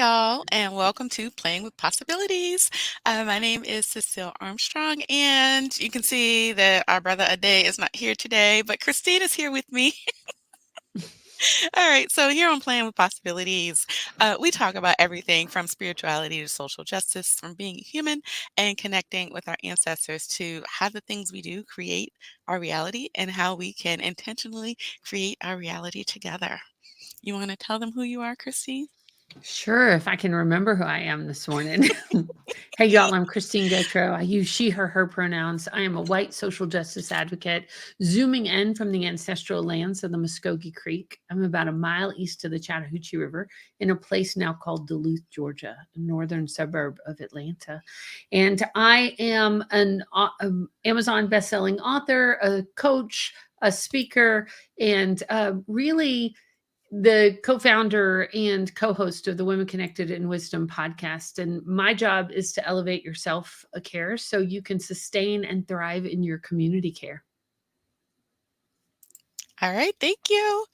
y'all, and welcome to Playing with Possibilities. My name is Cecile Armstrong, and you can see that our brother Ade is not here today, but Christine is here with me. All right, so here on Playing with Possibilities, we talk about everything from spirituality to social justice, from being human and connecting with our ancestors to how the things we do create our reality and how we can intentionally create our reality together. You want to tell them who you are, Christine? Sure, if I can remember who I am this morning. Hey, y'all, I'm Christine Gautreaux. I use she, her pronouns. I am a white social justice advocate, zooming in from the ancestral lands of the Muskogee Creek. I'm about a mile east of the Chattahoochee River in a place now called Duluth, Georgia, a northern suburb of Atlanta. And I am an Amazon bestselling author, a coach, a speaker, and really the co-founder and co-host of the Women Connected in Wisdom podcast. And my job is to elevate your self-care so you can sustain and thrive in your community care. All right, thank you.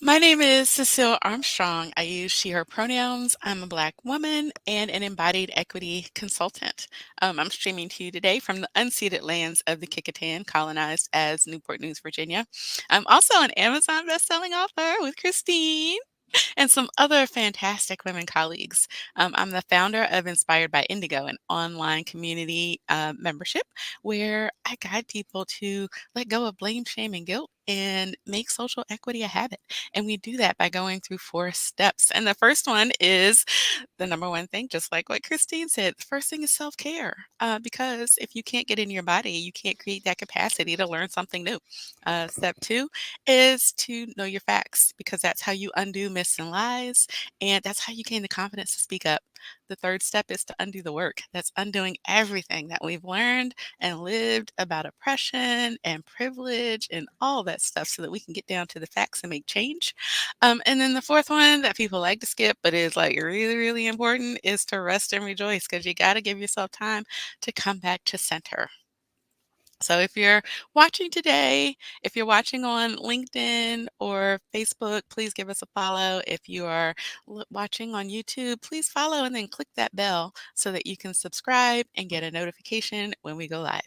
My name is Cecile Armstrong. I use she, her pronouns. I'm a Black woman and an embodied equity consultant. I'm streaming to you today from the unceded lands of the Kickitan, colonized as Newport News, Virginia. I'm also an Amazon bestselling author with Christine and some other fantastic women colleagues. I'm the founder of Inspired by Indigo, an online community membership where I guide people to let go of blame, shame, and guilt and make social equity a habit. And we do that by going through 4 steps. And the first one is the number one thing, just like what Christine said. The first thing is self care, because if you can't get in your body, you can't create that capacity to learn something new. Step two is to know your facts, because that's how you undo myths and lies, and that's how you gain the confidence to speak up. The third step is to undo the work. That's undoing everything that we've learned and lived about oppression and privilege and all that stuff so that we can get down to the facts and make change. And then the fourth one that people like to skip, but is like really, really important, is to rest and rejoice, because you got to give yourself time to come back to center. So if you're watching today, if you're watching on LinkedIn or Facebook, please give us a follow. If you are watching on YouTube, please follow and then click that bell so that you can subscribe and get a notification when we go live.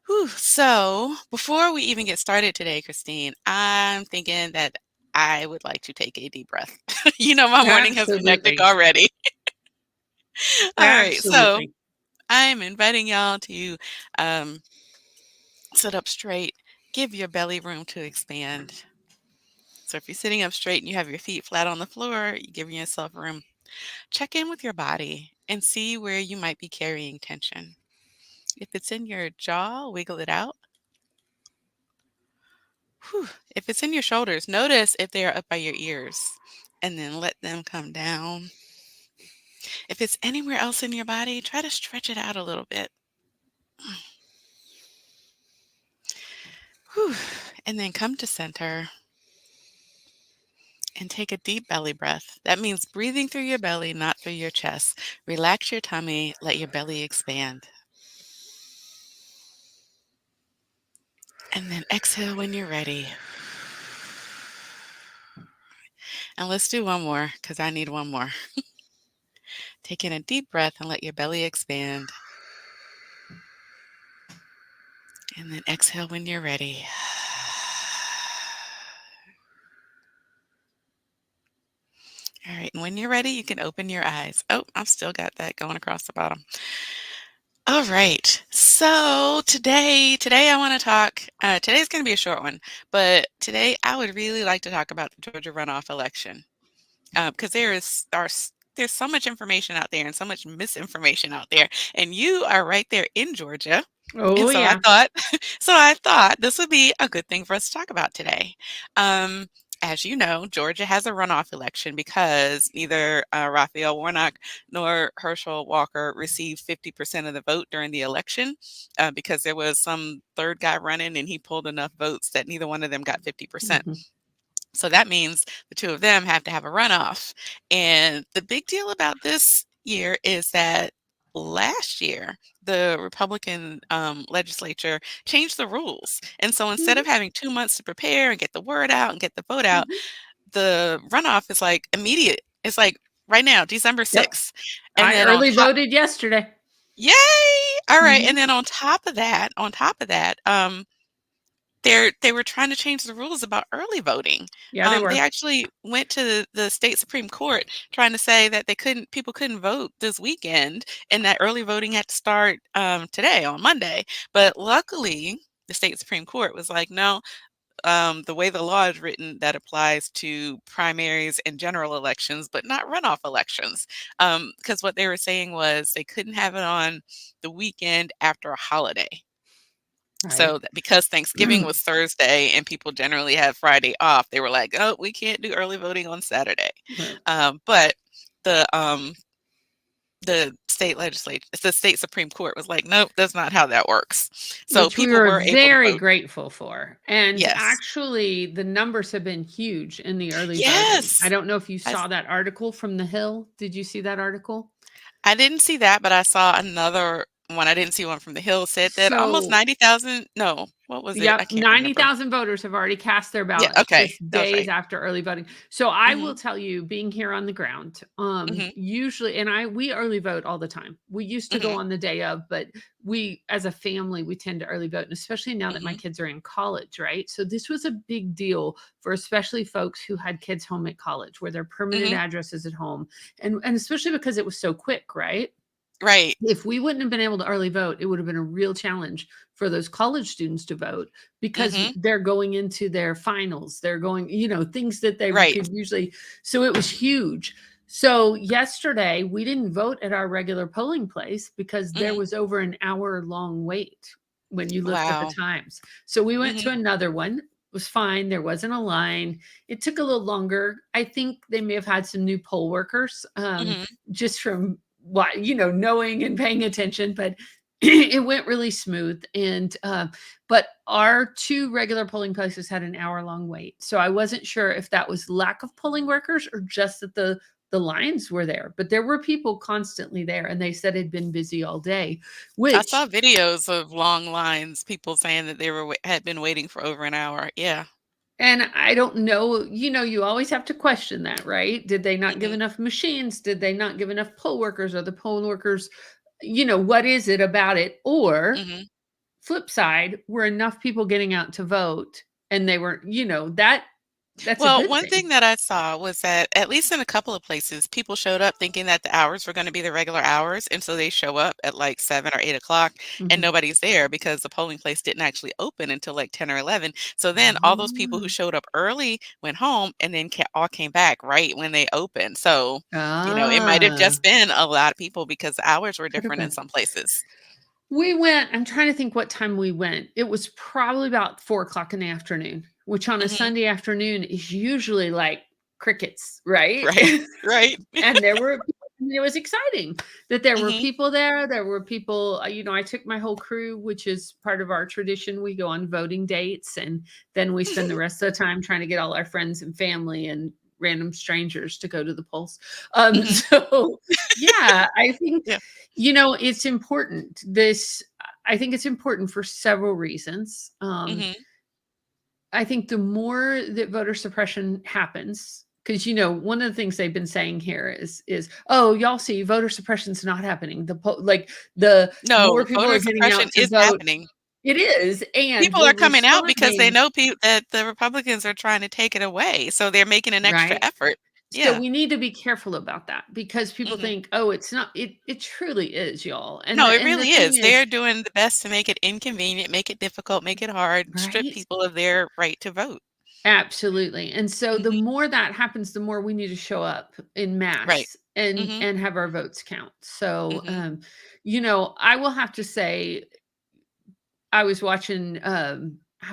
Whew. So before we even get started today, Christine, I'm thinking that I would like to take a deep breath. My morning has been hectic Absolutely. already. All right. So Absolutely. I'm inviting y'all to um, sit up straight, give your belly room to expand. So if you're sitting up straight and you have your feet flat on the floor, you're giving yourself room. Check in with your body and see where you might be carrying tension. If it's in your jaw, wiggle it out. Whew. If it's in your shoulders, notice if they are up by your ears and then let them come down. If it's anywhere else in your body, try to stretch it out a little bit. Whew. And then come to center and take a deep belly breath. That means breathing through your belly, not through your chest. Relax your tummy, let your belly expand. And then exhale when you're ready. And let's do one more, because I need one more. Take in a deep breath and let your belly expand. And then exhale when you're ready. All right, and when you're ready, you can open your eyes. Oh, I've still got that going across the bottom. All right. So today I want to talk. Today's going to be a short one, but today I would really like to talk about the Georgia runoff election, because there's so much information out there and so much misinformation out there, and you are right there in Georgia, and Oh, so I yeah. thought, so I thought this would be a good thing for us to talk about today. Um, as you know, Georgia has a runoff election because neither Raphael Warnock nor Herschel Walker received 50% of the vote during the election, because there was some third guy running and he pulled enough votes that neither one of them got 50%. Mhm. So that means the two of them have to have a runoff. And the big deal about this year is that last year, the Republican legislature changed the rules. And so instead Mhm. of having 2 months to prepare and get the word out and get the vote out, Mhm. the runoff is like immediate. It's like right now, December Yep. 6th. And I then on early top voted yesterday. Yay! Alright, and Mhm. then on top of that, they were trying to change the rules about early voting. Yeah, they They were. actually went to the state Supreme Court trying to say that people couldn't vote this weekend and that early voting had to start, today on Monday. But luckily, the state Supreme Court was like, "No, the way the law is written, that applies to primaries and general elections, but not runoff elections." Because what they were saying was they couldn't have it on the weekend after a holiday. So, Right. because Thanksgiving was Thursday and people generally have Friday off, they were like, "Oh, we can't do early voting on Saturday." Right. But the um, the state Supreme Court was like, "Nope, that's not how that works." So Which we people were were able to very vote. grateful for. And Yes, actually, the numbers have been huge in the early voting. I yes. don't know if you I saw that article from The Hill. Did you see that article? I didn't see that, but I saw another one. I didn't see one from the Hill said that almost So 90,000. No, what was it? I yep, can't remember. 90,000 voters have already cast their Yeah, ballots okay, just that was days right. after early voting. So I will Mhm, tell you, being here on the ground, mhm, usually, and we early vote all the time. We used to go mhm, on the day of, but we, as a family, we tend to early vote, and especially now that my mhm, kids are in college, right? So this was a big deal for especially folks who had kids home at college, where their permanent mhm. address is at home, and especially because it was so quick, right? Right. If we wouldn't have been able to early vote, it would have been a real challenge for those college students to vote because Mhm. they're going into their finals. They're going, things that they Right. could usually. So it was huge. So yesterday we didn't vote at our regular polling place because there Mhm. was over an hour long wait when you looked at the Wow. times. So we went to Mhm. another one. It was fine. There wasn't a line. It took a little longer. I think they may have had some new poll workers, Mhm. just from what knowing and paying attention, but it went really smooth. And but our two regular polling places had an hour long wait, so I wasn't sure if that was lack of polling workers or just that the lines were there, but there were people constantly there, and they said it'd been busy all day, I which. saw videos of long lines, people saying that they had been waiting for over an hour. Yeah. And I don't know, you always have to question that, right? Did they not give Mhm. enough machines? Did they not give enough poll workers? Are the poll workers, what is it about it? Or Mhm. flip side, were enough people getting out to vote and they were, that's a Well, good one thing. thing that I saw was that, at least in a couple of places, people showed up thinking that the hours were gonna be the regular hours, and so they show up at, like, 7 or 8 o'clock, and Mhm. nobody's there because the polling place didn't actually open until, like, 10 or 11. So then all those people who Ah. showed up early went home and then all came back right when they opened. So, it might have Ah, just been a lot of people because the hours were could have different in been. some places. We went, I'm trying to think what time we went. It was probably about 4 o'clock in the afternoon, which on a Mhm. Sunday afternoon is usually like crickets, right? Right. Right. And there were I mean, it was exciting that there were Mhm. people there. There were people, I took my whole crew, which is part of our tradition. We go on voting dates, and then we spend the rest of the time trying to get all our friends and family and random strangers to go to the polls. Mhm. So yeah, I think, Yeah. it's important. I think it's important for several reasons. Mhm. I think the more that voter suppression happens, because one of the things they've been saying here is oh, y'all see voter suppression's not happening. The more No, people voter are getting suppression out to is vote. happening. It is, and People we're are coming out because they responding, know that the Republicans are trying to take it away, so they're making an extra right? effort. So Yeah. we need to be careful about that because people Mhm. think, oh, it's not. It truly is, y'all. And No, the it and the really thing is. is, They're doing the best to make it inconvenient, make it difficult, make it hard, strip right? people of their right to vote. Absolutely. And so the Mhm. more that happens, the more we need to show up in Right. mass and Mhm. and have our votes count. So Mhm. I will have to say I was watching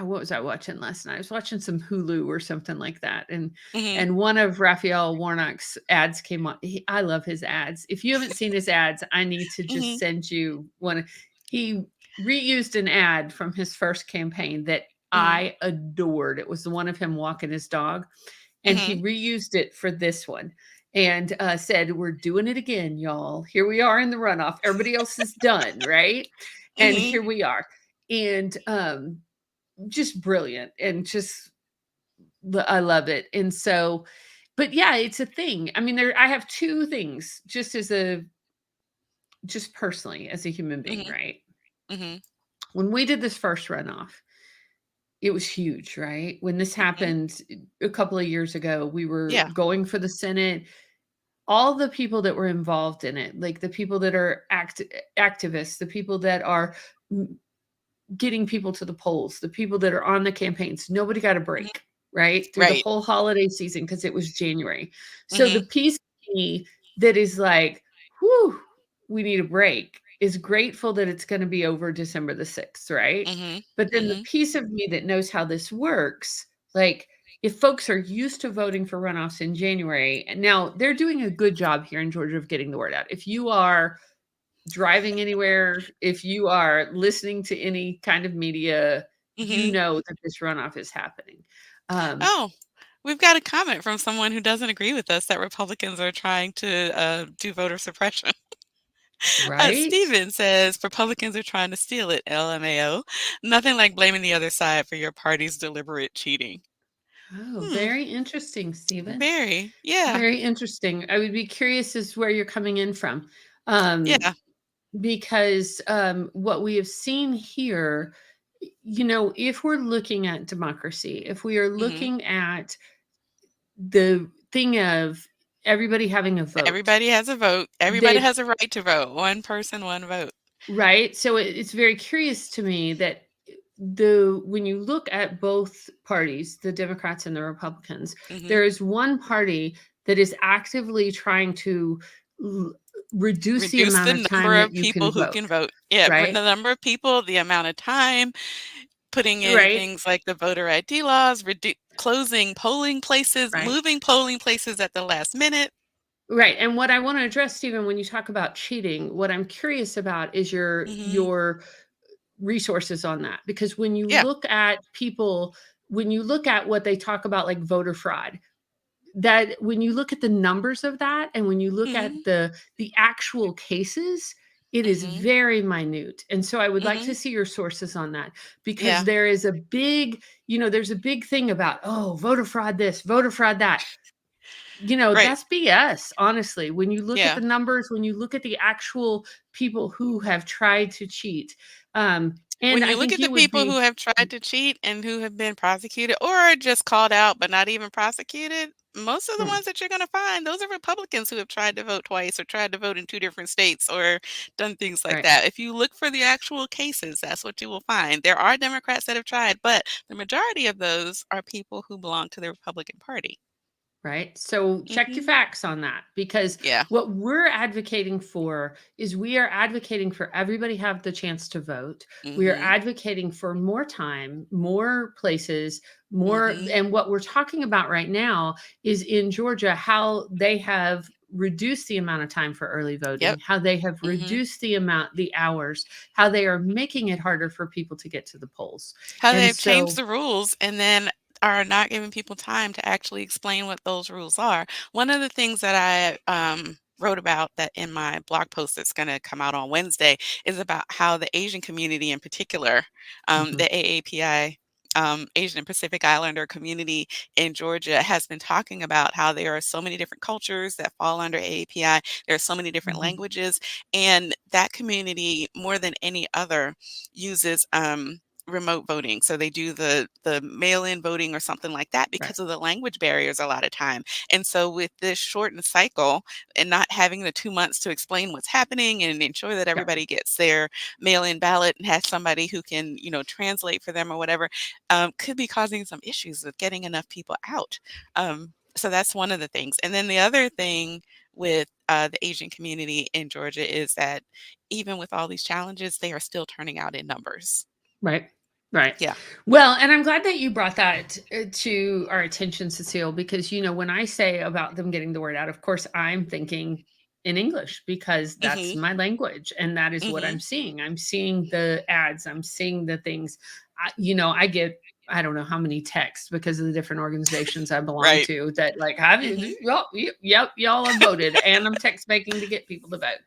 what was I watching last night? I was watching some Hulu or something like that. And Mhm. and one of Raphael Warnock's ads came on. I love his ads. If you haven't seen his ads, I need to just Mhm. send you one. He reused an ad from his first campaign that Mhm. I adored. It was the one of him walking his dog, and he Mhm. reused it for this one and said, "We're doing it again, y'all. Here we are in the runoff. Everybody else is done, right? And Mhm. here we are." And just brilliant, and just I love it. And so, but yeah, it's a thing. I mean, I have two things just personally as a human being, Mhm, right? mhm, When we did this first runoff, it was huge, right? When this mhm. happened a couple of years ago, we were Yeah. going for the Senate. All the people that were involved in it, like the people that are activists, the people that are getting people to the polls, the people that are on the campaigns, nobody got a Mhm. break, right? Through the Right. whole holiday season because it was January. So the Mhm, piece of me that is like, whew, we need a break is grateful that it's going to be over December the 6th, right? mhm, But then the mhm, piece of me that knows how this works, like if folks are used to voting for runoffs in January, and now they're doing a good job here in Georgia of getting the word out. If you are driving anywhere, if you are listening to any kind of media, you mhm. know that this runoff is happening. Um, Oh, we've got a comment from someone who doesn't agree with us that Republicans are trying to, do voter suppression. right? Steven says, "Republicans are trying to steal it, LMAO. Nothing like blaming the other side for your party's deliberate cheating." Oh, Hmm, very interesting, Stephen. very. Yeah, Very interesting. I would be curious as where you're coming in from. Um, yeah. because what we have seen here, if we're looking at democracy, if we are Mhm. looking at the thing of everybody having a vote, Everybody has a vote. Everybody that has a right to vote. One person, one vote. right? So it's very curious to me that the when you look at both parties, the Democrats and the Republicans, Mhm. there is one party that is actively trying to l- reduce the Reduce amount the of time number that of you people can who vote, can vote. Yeah, the right? number of people, the amount of time, putting in Right, things like the voter ID laws, closing polling places, right. moving polling places at the last minute. Right. And what I want to address, Stephen, when you talk about cheating, what I'm curious about is your Mhm. your resources on that. Because when you Yeah. look at people, when you look at what they talk about like voter fraud, that when you look at the numbers of that and when you look at Mhm. the actual cases, it is Mhm. very minute. And so I would like to Mhm. see your sources on that because Yeah. there is a big, there's a big thing about, oh, voter fraud this, voter fraud that. Right. That's BS, honestly. When you look at the Yeah. numbers, when you look at the actual people who have tried to cheat, and When I you look think at the you would people who be have tried to cheat and who have been prosecuted or just called out but not even prosecuted, most of the mm, ones that you're going to find, those are Republicans who have tried to vote twice or tried to vote in two different states or done things like right. that. If you look for the actual cases, that's what you will find. There are Democrats that have tried, but the majority of those are people who belong to the Republican Party. Right. So check your Hmm. facts on that because Yeah. what we're advocating for is we are advocating for everybody have the chance to vote. We are Hmm. advocating for more time, more places, more Hmm. and what we're talking about right now is in Georgia how they have reduced the amount of time for early voting, Yep. how they have Hmm. reduced the hours, how they are making it harder for people to get to the polls. How And they've changed so the rules and then are not giving people time to actually explain what those rules are. One of the things that I wrote about that in my blog post that's going to come out on Wednesday is about how the Asian community in particular, mhm, the AAPI, Asian and Pacific Islander community in Georgia has been talking about how there are so many different cultures that fall under AAPI. There are so many different mhm, languages, and that community, more than any other, uses remote voting. So they do the mail-in voting or something like that right, because of the language barriers a lot of time. And so with this shortened cycle and not having the 2 months to explain what's happening and ensure that yep, everybody gets their mail-in ballot and has somebody who can, translate for them or whatever, could be causing some issues with getting enough people out. So that's one of the things. And then the other thing with the Asian community in Georgia is that even with all these challenges, they are still turning out in numbers. right. Right. Yeah. Well, and I'm glad that you brought that to our attention, Cecile, because, when I say about them getting the word out, of course, I'm thinking in English because that's Mhm. my language and that is what I'm Mhm. seeing. I'm seeing the ads, I'm seeing the things. I get, I don't know how many texts because of the different organizations I belong Right. to that like, have you, Mhm. yep, y'all have voted. And I'm text making to get people to vote.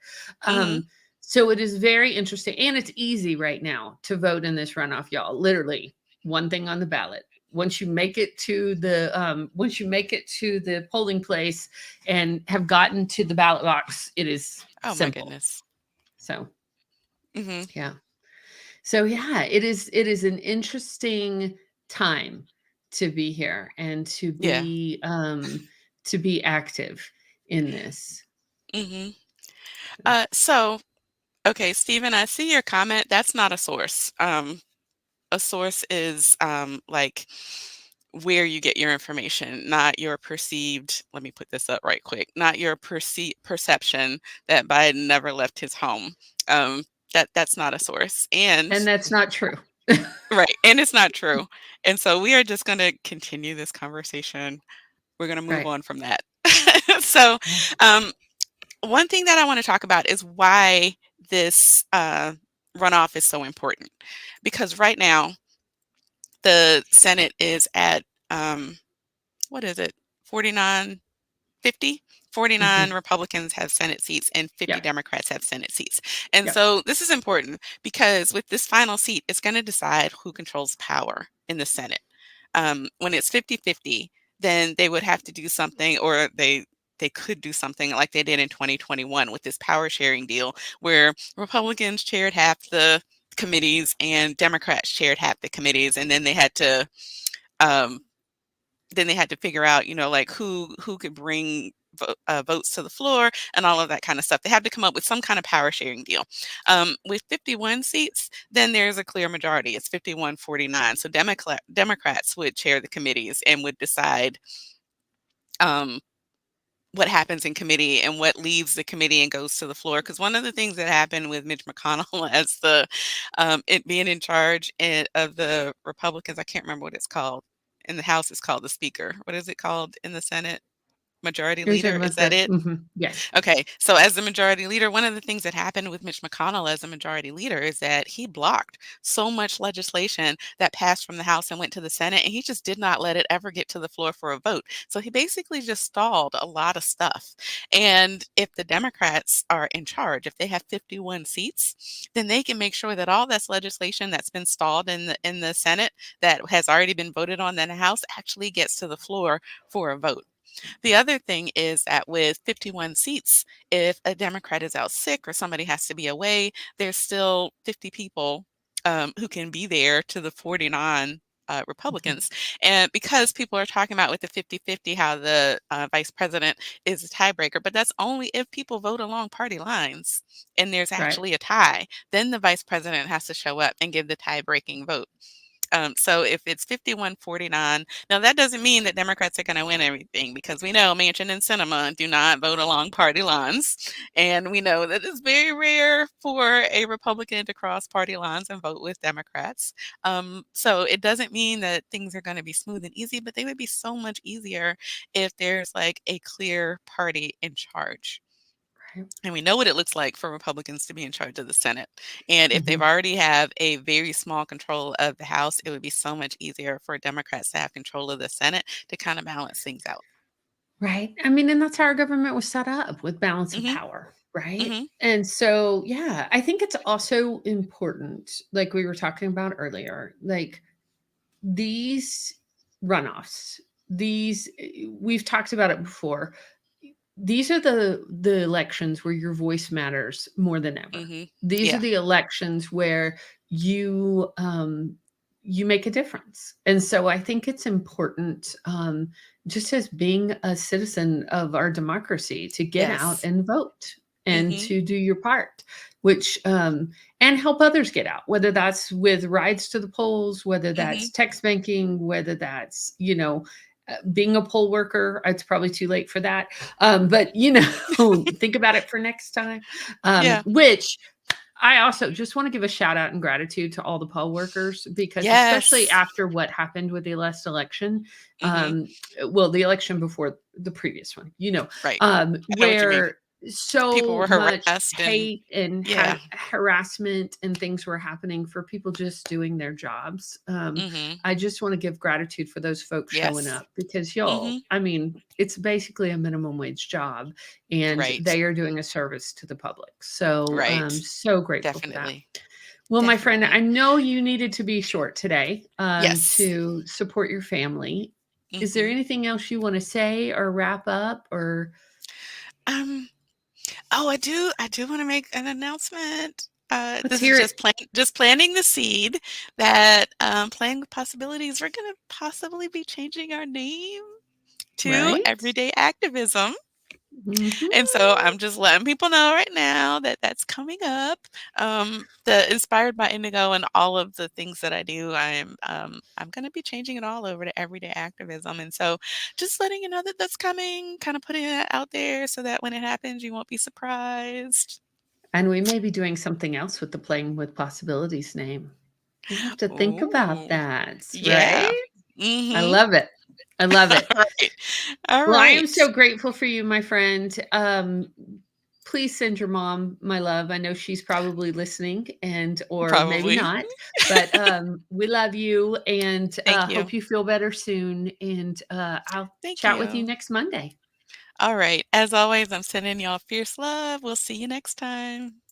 Mhm. So it is very interesting, and it's easy right now to vote in this runoff, y'all. Literally, one thing on the ballot. once you make it to the polling place and have gotten to the ballot box, it is Oh my simple. goodness. So Mhm. yeah. So yeah, it is an interesting time to be here and Yeah. to be active in this. Mhm. So, okay, Stephen, I see your comment. That's not a source. A source is, like, where you get your information, not your perceived let me put this up right quick, not your perception that Biden never left his home. Um, that's not a source, and And that's not true. right, and it's not true. And so we are just gonna continue this conversation. We're gonna move Right. on from that. So, Right. um, one thing that I wanna talk about is why this, runoff is so important. Because right now, the Senate is at, what is it? 49 50? 49 Mhm. Republicans have Senate seats and 50 Yep. Democrats have Senate seats. And Yep. so this is important because with this final seat, it's going to decide who controls power in the Senate. When it's 50-50, then they would have to do something, or they could do something like they did in 2021 with this power sharing deal where Republicans chaired half the committees and Democrats chaired half the committees, and um, then they had to figure out, like who could bring votes to the floor and all of that kind of stuff. They had to come up with some kind of power sharing deal. With 51 seats, then there's a clear majority. It's 51-49. So Democrats would chair the committees and would decide um, what happens in committee and what leaves the committee and goes to the floor. Because one of the things that happened with Mitch McConnell as it being in charge of the Republicans, I can't remember what it's called. In the House, it's called the Speaker. What is it called in the Senate? Majority You're talking Leader. Is about that the it? yes. Okay, so as the majority leader, one of the things that happened with Mitch McConnell as a majority leader is that he blocked so much legislation that passed from the House and went to the Senate, and he just did not let it ever get to the floor for a vote. So he basically just stalled a lot of stuff. And if the Democrats are in charge, if they have 51 seats, then they can make sure that all this legislation that's been stalled in the Senate that has already been voted on in the House actually gets to the floor for a vote. The other thing is that with 51 seats, if a Democrat is out sick or somebody has to be away, there's still 50 people who can be there to the 49 Mhm. Republicans. And because people are talking about with the 50-50 how the vice president is a tiebreaker, but that's only if people vote along party lines and there's Right. actually a tie, then the vice president has to show up and give the tie breaking vote. So if it's 51-49, now that doesn't mean that Democrats are going to win everything because we know Manchin and Sinema do not vote along party lines. And we know that it's very rare for a Republican to cross party lines and vote with Democrats. So it doesn't mean that things are going to be smooth and easy, but they would be so much easier if there's like a clear party in charge. Right. And we know what it looks like for Republicans to be in charge of the Senate. And if they've Mhm. already have a very small control of the House, it would be so much easier for Democrats to have control of the Senate to kind of balance things out. Right. I mean, and that's how our government was set up with balance of Mhm. power, right? Mhm. And so, yeah, I think it's also important, like we were talking about earlier, like these runoffs, we've talked about it before. These are the elections where your voice matters more than ever. Mhm. These are Yeah. the elections where you make a difference. And so I think it's important, just as being a citizen of our democracy, to get out Yes. and vote and Mhm. to do your part, which and help others get out, whether that's with rides to the polls, whether Mhm. that's text banking, whether that's, being a poll worker. It's probably too late for that. But think about it for next time. Yeah. Which I also just want to give a shout out and gratitude to all the poll workers, because especially Yes. after what happened with the last election, Mhm. well, the election before the previous one, Right. I know what you mean. where People so were much harassed and hate and yeah. harassment and things were happening for people just doing their jobs. Mhm. I just want to give gratitude for those folks showing Yes. up, because y'all, Mhm. I mean, it's basically a minimum wage job and Right. they are doing a service to the public. So Right. so grateful for that. Definitely. Well, my friend, I definitely. know you needed to be short today Yes. to support your family. Is there Mhm. anything else you want to say or wrap up or Um, oh, I do wanna make an announcement. let's This is hear it? just planting the seed that, Playing with Possibilities, we're gonna possibly be changing our name to Right? Everyday Activism. And Mhm. so I'm just letting people know right now that that's coming up. The inspired by Indigo and all of the things that I do, I'm going to be changing it all over to everyday activism. And so just letting you know that that's coming, kind of putting it out there so that when it happens, you won't be surprised. And we may be doing something else with the Playing with Possibilities name. We'll have to think about Ooh, that, yeah. right? I Mm-hmm. love it. I love it. All right. All Well, I am right. so grateful for you, my friend. Please send your mom my love. I know she's probably listening and or maybe Probably. not, but we love you and Thank you. hope you feel better soon. And I'll Thank chat with you you. next Monday. All right. As always, I'm sending y'all fierce love. We'll see you next time.